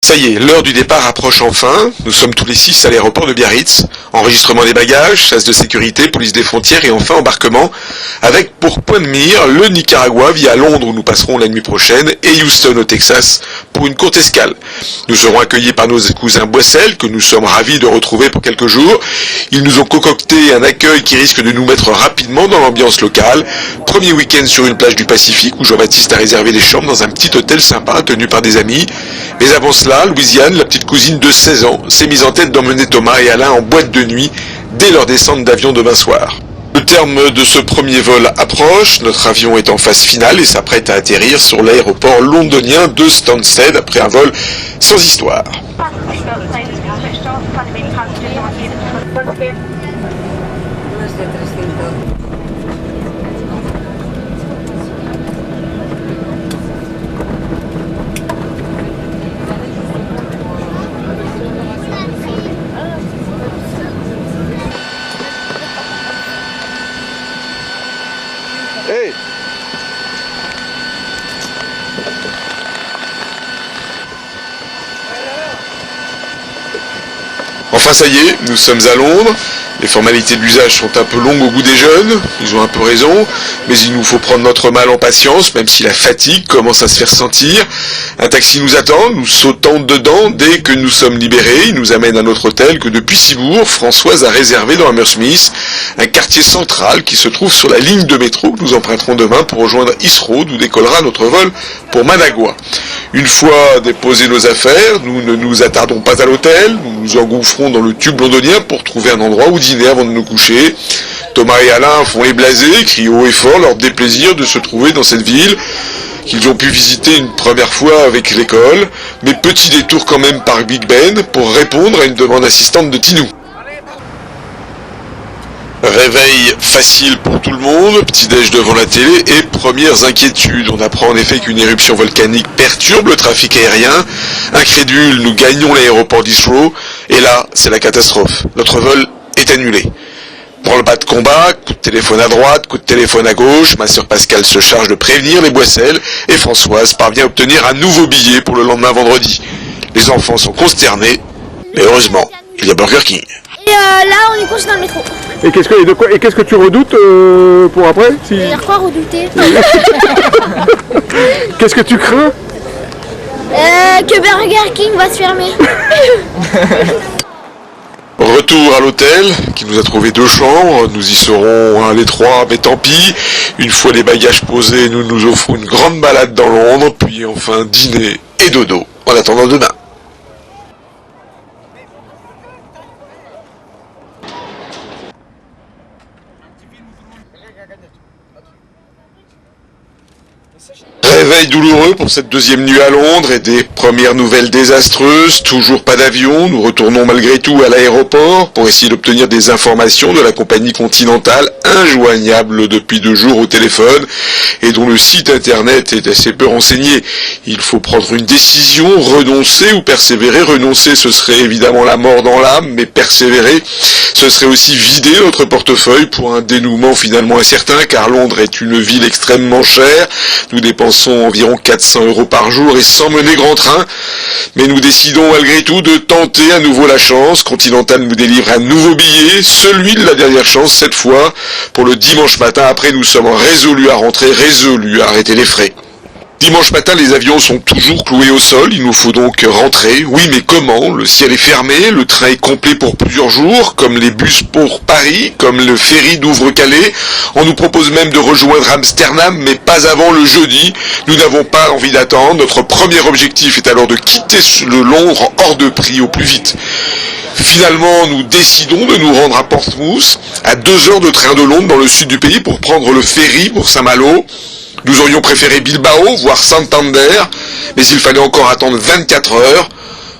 Ça y est, l'heure du départ approche enfin. Nous sommes tous les 6 à l'aéroport de Biarritz. Enregistrement des bagages, chasse de sécurité, police des frontières et enfin embarquement avec pour point de mire le Nicaragua via Londres où nous passerons la nuit prochaine et Houston au Texas pour une courte escale. Nous serons accueillis par nos cousins Boissel que nous sommes ravis de retrouver pour quelques jours. Ils nous ont concocté un accueil qui risque de nous mettre rapidement dans l'ambiance locale. Premier week-end sur une plage du Pacifique où Jean-Baptiste a réservé des chambres dans un petit hôtel sympa tenu par des amis. Mais avant cela, Louisiane, la petite cousine de 16 ans, s'est mise en tête d'emmener Thomas et Alain en boîte de nuit dès leur descente d'avion demain soir. Le terme de ce premier vol approche, notre avion est en phase finale et s'apprête à atterrir sur l'aéroport londonien de Stansted après un vol sans histoire. Hey! Enfin ça y est, nous sommes à Londres. Les formalités de l'usage sont un peu longues au goût des jeunes, ils ont un peu raison, mais il nous faut prendre notre mal en patience, même si la fatigue commence à se faire sentir. Un taxi nous attend, nous sautons dedans dès que nous sommes libérés, il nous amène à notre hôtel que depuis Cibourg, Françoise a réservé dans Hammersmith, un quartier central qui se trouve sur la ligne de métro que nous emprunterons demain pour rejoindre Heathrow, d'où décollera notre vol pour Managua. Une fois déposé nos affaires, nous ne nous attardons pas à l'hôtel, nous nous engouffrons dans le tube londonien pour trouver un endroit où dîner avant de nous coucher. Thomas et Alain font les blasés, crient haut et fort leur déplaisir de se trouver dans cette ville qu'ils ont pu visiter une première fois avec l'école, mais petit détour quand même par Big Ben pour répondre à une demande assistante de Tinou. Réveil facile pour tout le monde, petit-déj devant la télé et premières inquiétudes. On apprend en effet qu'une éruption volcanique perturbe le trafic aérien. Incrédules, nous gagnons l'aéroport d'Heathrow et là, c'est la catastrophe. Notre vol est annulé. Pour le bas de combat, coup de téléphone à droite, coup de téléphone à gauche, ma sœur Pascale se charge de prévenir les Boissel et Françoise parvient à obtenir un nouveau billet pour le lendemain vendredi. Les enfants sont consternés, mais heureusement, il y a Burger King. Et là, on est coincé dans le métro. Et qu'est-ce que tu redoutes pour après si... Il y a quoi redouter? Qu'est-ce que tu crains? Que Burger King va se fermer. Retour à l'hôtel, qui nous a trouvé 2 chambres, nous y serons les 3, mais tant pis. Une fois les bagages posés, nous nous offrons une grande balade dans Londres, puis enfin dîner et dodo, en attendant demain. Réveil douloureux pour cette deuxième nuit à Londres et des premières nouvelles désastreuses, toujours pas d'avion, nous retournons malgré tout à l'aéroport pour essayer d'obtenir des informations de la compagnie Continental, injoignable depuis 2 jours au téléphone et dont le site internet est assez peu renseigné. Il faut prendre une décision, renoncer ou persévérer. Renoncer, ce serait évidemment la mort dans l'âme, mais persévérer, ce serait aussi vider notre portefeuille pour un dénouement finalement incertain, car Londres est une ville extrêmement chère. Nous dépensons environ 400 € par jour et sans mener grand train. Mais nous décidons malgré tout de tenter à nouveau la chance. Continental nous délivre un nouveau billet, celui de la dernière chance cette fois, pour le dimanche matin. Après, nous sommes résolus à rentrer, résolus à arrêter les frais. Dimanche matin, les avions sont toujours cloués au sol, il nous faut donc rentrer. Oui, mais comment? Le ciel est fermé, le train est complet pour plusieurs jours, comme les bus pour Paris, comme le ferry d'Ouvre-Calais. On nous propose même de rejoindre Amsterdam, mais pas avant le jeudi. Nous n'avons pas envie d'attendre. Notre premier objectif est alors de quitter le Londres hors de prix au plus vite. Finalement, nous décidons de nous rendre à Portsmouth, à 2 heures de train de Londres dans le sud du pays pour prendre le ferry pour Saint-Malo. Nous aurions préféré Bilbao, voire Santander, mais il fallait encore attendre 24 heures.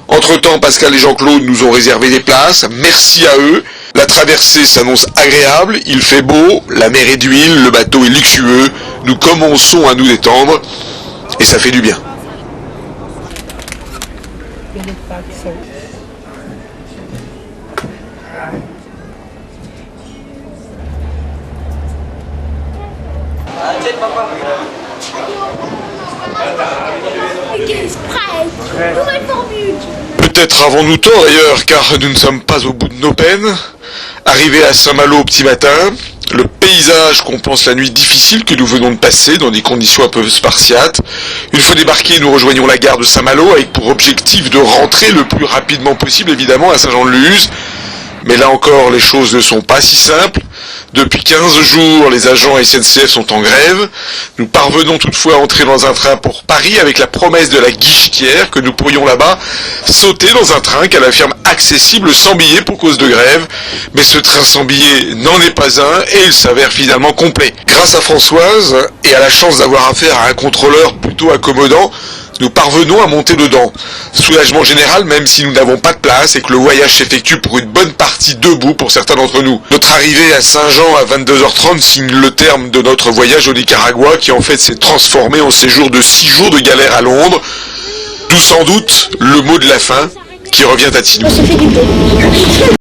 Entre-temps, Pascal et Jean-Claude nous ont réservé des places, merci à eux. La traversée s'annonce agréable, il fait beau, la mer est d'huile, le bateau est luxueux. Nous commençons à nous détendre, et ça fait du bien. Prêt. Nouvelle formule. Peut-être avons-nous tort d'ailleurs, car nous ne sommes pas au bout de nos peines. Arrivés à Saint-Malo au petit matin, le paysage compense la nuit difficile que nous venons de passer dans des conditions un peu spartiates. Une fois débarqués, nous rejoignons la gare de Saint-Malo avec pour objectif de rentrer le plus rapidement possible évidemment à Saint-Jean-de-Luz. Mais là encore, les choses ne sont pas si simples. Depuis 15 jours, les agents SNCF sont en grève. Nous parvenons toutefois à entrer dans un train pour Paris avec la promesse de la guichetière que nous pourrions là-bas sauter dans un train qu'elle affirme accessible sans billet pour cause de grève. Mais ce train sans billet n'en est pas un et il s'avère finalement complet. Grâce à Françoise et à la chance d'avoir affaire à un contrôleur plutôt accommodant, nous parvenons à monter dedans. Soulagement général même si nous n'avons pas de place et que le voyage s'effectue pour une bonne partie debout pour certains d'entre nous. Notre arrivée à Saint-Jean à 22h30 signe le terme de notre voyage au Nicaragua qui en fait s'est transformé en séjour de 6 jours de galère à Londres. D'où sans doute le mot de la fin qui revient à Tinou.